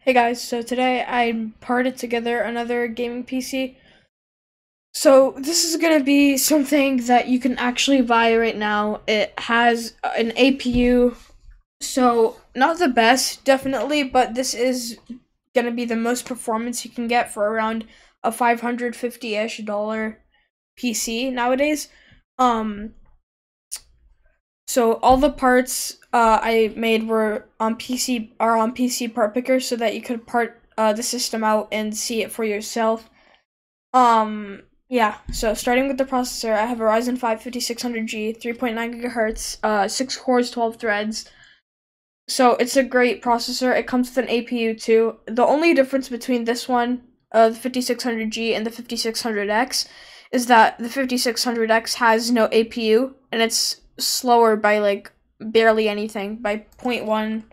Hey guys, so today I parted together another gaming PC. So this is gonna be something that you can actually buy right now. It has an APU, so not the best, definitely, but this is gonna be the most performance you can get for around a $550-ish PC nowadays. Um, so all the parts I made were on PC part picker so that you could part the system out and see it for yourself. Yeah. So starting with the processor, I have a Ryzen 5 5600G, 3.9 gigahertz, 6 cores, 12 threads. So it's a great processor. It comes with an APU too. The only difference between this one, the 5600G and the 5600X, is that the 5600X has no APU and it's slower by like barely anything, by 0.1.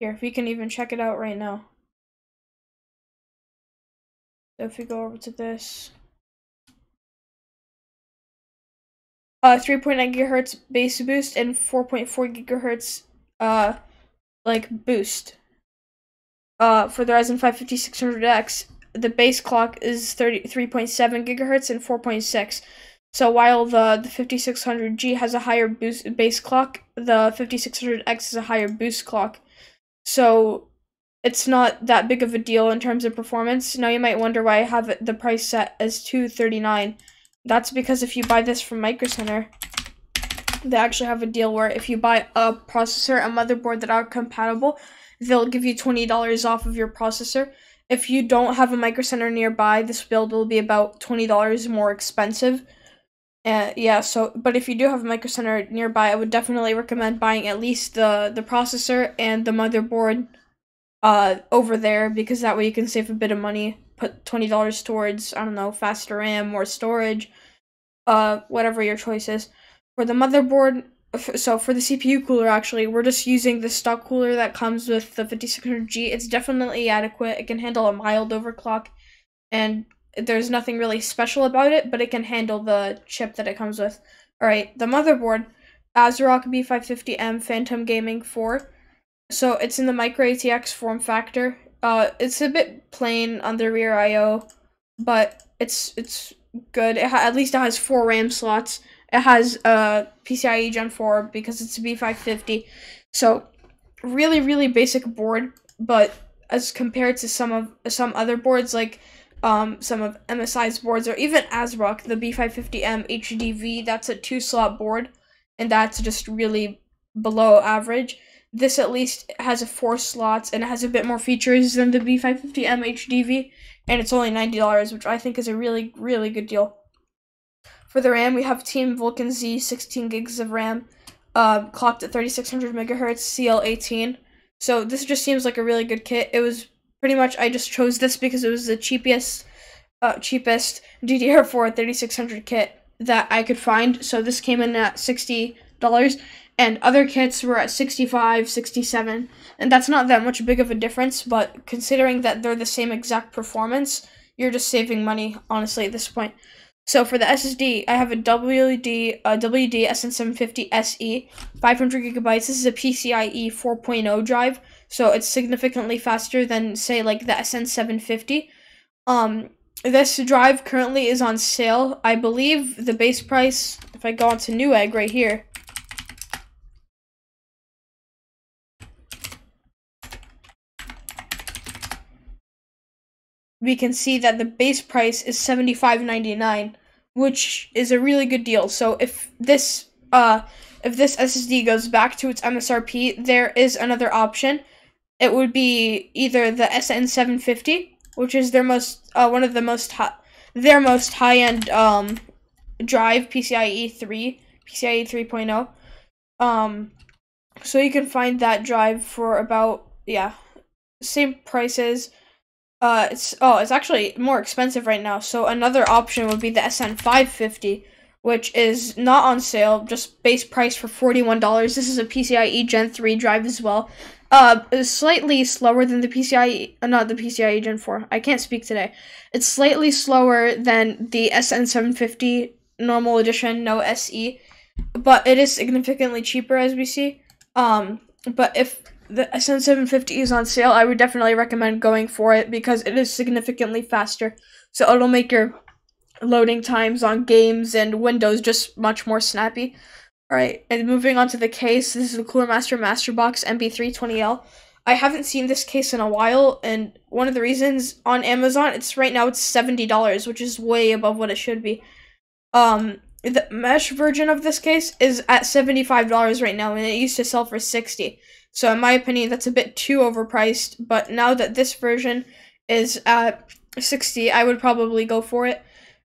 Here, if we can even check it out right now. So if we go over to this, 3.9 gigahertz base boost and 4.4 gigahertz like boost. For the Ryzen 5 5600X, the base clock is 33.7 gigahertz and 4.6. So while the 5600G has a higher boost base clock, the 5600X is a higher boost clock. So it's not that big of a deal in terms of performance. Now you might wonder why I have the price set as $239. That's because if you buy this from Micro Center, they actually have a deal where if you buy a processor and motherboard that are compatible, they'll give you $20 off of your processor. If you don't have a Micro Center nearby, this build will be about $20 more expensive. Yeah, so, but if you do have a Micro Center nearby, I would definitely recommend buying at least the processor and the motherboard over there, because that way you can save a bit of money. Put $20 towards, I don't know, faster RAM, more storage, whatever your choice is. For the motherboard, so for the CPU cooler, actually, we're just using the stock cooler that comes with the 5600G. It's definitely adequate. It can handle a mild overclock, and there's nothing really special about it, but it can handle the chip that it comes with. Alright, the motherboard, ASRock B550M Phantom Gaming 4. So it's in the micro ATX form factor. It's a bit plain on the rear I/O, but it's good. At least it has 4 RAM slots. It has PCIe Gen 4 because it's a B550. So really basic board, but as compared to some other boards like some of MSI's boards, or even ASRock, the B550M HDV, that's a 2-slot board, and that's just really below average. This at least has 4 slots, and it has a bit more features than the B550M HDV, and it's only $90, which I think is a really good deal. For the RAM, we have Team Vulcan Z, 16 gigs of RAM, clocked at 3600 megahertz, CL18. So this just seems like a really good kit. It was pretty much, I just chose this because it was the cheapest DDR4 3600 kit that I could find. So this came in at $60, and other kits were at $65, $67, and that's not that much big of a difference, but considering that they're the same exact performance, you're just saving money, honestly, at this point. So for the SSD, I have a WD SN750 SE, 500 gigabytes. This is a PCIe 4.0 drive, so it's significantly faster than, say, like the SN750. This drive currently is on sale. I believe the base price, if I go onto Newegg right here, we can see that the base price is $75.99, which is a really good deal. So if this SSD goes back to its MSRP, there is another option. It would be either the SN750, which is their most most high-end drive, PCIe 3.0. So you can find that drive for about, yeah, same prices. It's actually more expensive right now. So another option would be the SN550, which is not on sale, just base price for $41. This is a PCIe Gen 3 drive as well. It's slightly slower than the not the PCIe Gen 4. I can't speak today. It's slightly slower than the SN750 normal edition, no SE, but it is significantly cheaper, as we see. But if the SN750 is on sale, I would definitely recommend going for it because it is significantly faster. So it'll make your loading times on games and Windows just much more snappy. Alright, and moving on to the case, this is the Cooler Master Master Box MB320L. I haven't seen this case in a while, and one of the reasons on Amazon, it's $70, which is way above what it should be. The mesh version of this case is at $75 right now, and it used to sell for $60. So in my opinion, that's a bit too overpriced, but now that this version is at $60, I would probably go for it.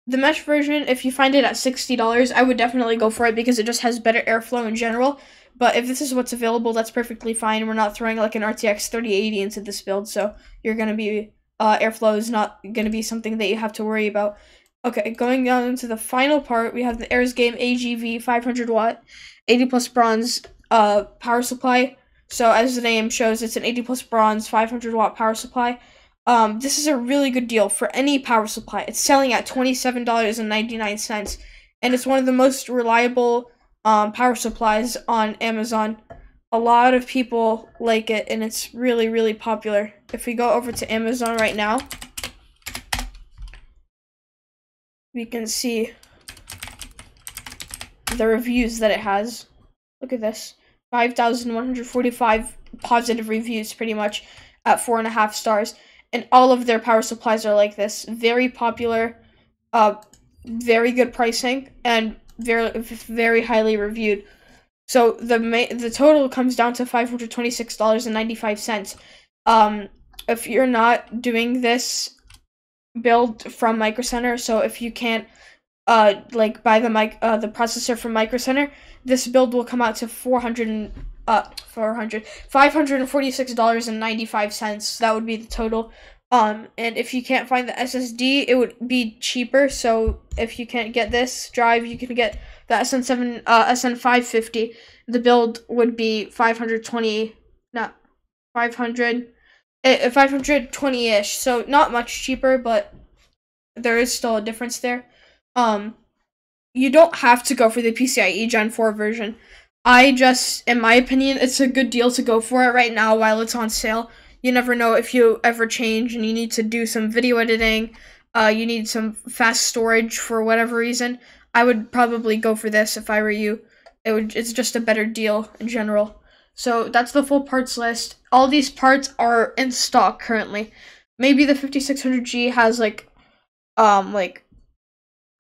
The mesh version, if you find it at $60, I would definitely go for it because it just has better airflow in general. But if this is what's available, that's perfectly fine. We're not throwing like an RTX 3080 into this build, so you're going to be, airflow is not going to be something that you have to worry about. Okay, going down to the final part, we have the Airs Game AGV 500 watt, 80 plus bronze power supply. So as the name shows, it's an 80 plus bronze 500 watt power supply. This is a really good deal for any power supply. It's selling at $27.99, and it's one of the most reliable power supplies on Amazon. A lot of people like it, and it's really, really popular. If we go over to Amazon right now, we can see the reviews that it has. Look at this. 5,145 positive reviews, pretty much, at 4.5 stars. And all of their power supplies are like this. Very popular, very good pricing, and very highly reviewed. So the total comes down to $526.95. If you're not doing this build from Micro Center, so if you can't like buy the processor from Micro Center, this build will come out to $546.95. That would be the total. And if you can't find the SSD, it would be cheaper. So if you can't get this drive, you can get the SN550. The build would be 520-ish. So not much cheaper, but there is still a difference there. You don't have to go for the PCIe Gen 4 version. In my opinion, it's a good deal to go for it right now while it's on sale. You never know if you ever change and you need to do some video editing, you need some fast storage for whatever reason. I would probably go for this if I were you. It's just a better deal in general. So that's the full parts list. All these parts are in stock currently. Maybe the 5600G has like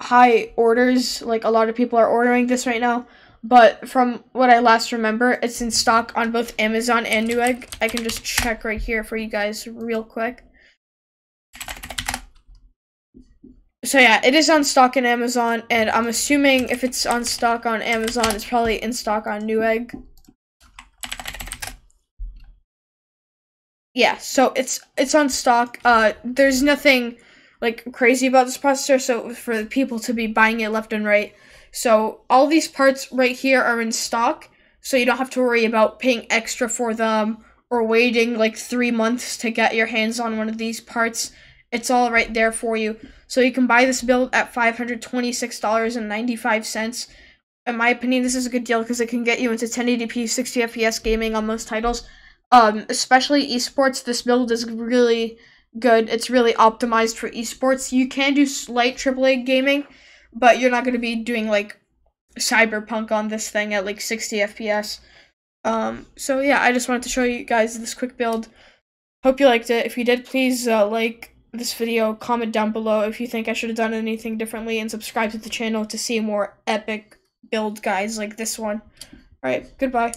high orders, like a lot of people are ordering this right now, but from what I last remember, it's in stock on both Amazon and Newegg. I can just check right here for you guys real quick. So yeah, it is on stock in Amazon, and I'm assuming if it's on stock on Amazon, it's probably in stock on Newegg. Yeah, so it's on stock. There's nothing like crazy about this processor, so for people to be buying it left and right. So all these parts right here are in stock, so you don't have to worry about paying extra for them or waiting like 3 months to get your hands on one of these parts. It's all right there for you. So you can buy this build at $526.95. In my opinion, this is a good deal because it can get you into 1080p 60 FPS gaming on most titles. Especially esports. This build is really good. It's really optimized for esports. You can do slight AAA gaming, but you're not going to be doing like Cyberpunk on this thing at like 60 FPS. So yeah, I just wanted to show you guys this quick build. Hope you liked it. If you did, please like this video, comment down below if you think I should have done anything differently, and subscribe to the channel to see more epic build guides like this one. Alright, goodbye.